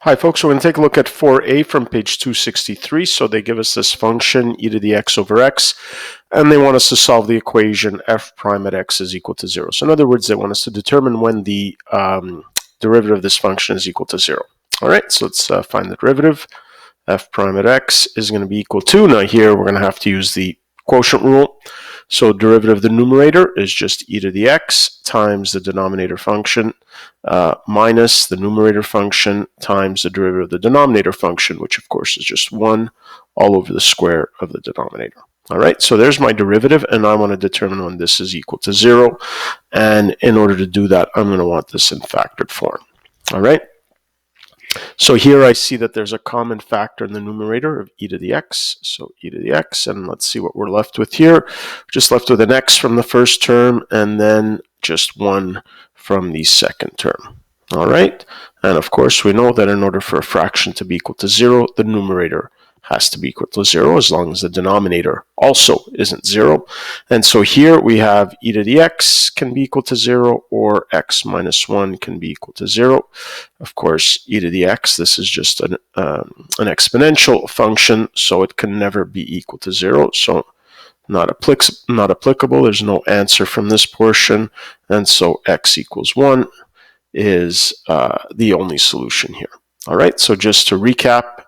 Hi folks, we're going to take a look at 4a from page 263. So they give us this function e to the x over x, and they want us to solve the equation f prime at x is equal to 0. So in other words, they want us to determine when the derivative of this function is equal to 0. All right, so let's find the derivative. F prime at x is going to be equal to, now here we're going to have to use the quotient rule. So derivative of the numerator is just e to the x times the denominator function minus the numerator function times the derivative of the denominator function, which of course is just 1 all over the square of the denominator. All right, so there's my derivative, and I want to determine when this is equal to 0. And in order to do that, I'm going to want this in factored form. All right. So here I see that there's a common factor in the numerator of e to the x. So e to the x, and let's see what we're left with here. We're just left with an x from the first term, and then just 1 from the second term. All right, and of course we know that in order for a fraction to be equal to 0, the numerator has to be equal to 0 as long as the denominator also isn't 0. And so here we have e to the x can be equal to 0, or x minus 1 can be equal to 0. Of course, e to the x, this is just an exponential function, so it can never be equal to 0. So not applicable. There's no answer from this portion, and so x equals 1 is the only solution here. All right, so just to recap,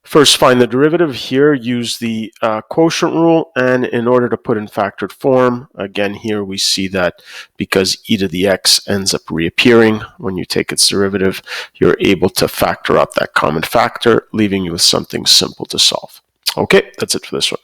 first find the derivative. Here use the quotient rule, and in order to put in factored form, again here we see that because e to the x ends up reappearing when you take its derivative, you're able to factor out that common factor, leaving you with something simple to solve. Okay, that's it for this one.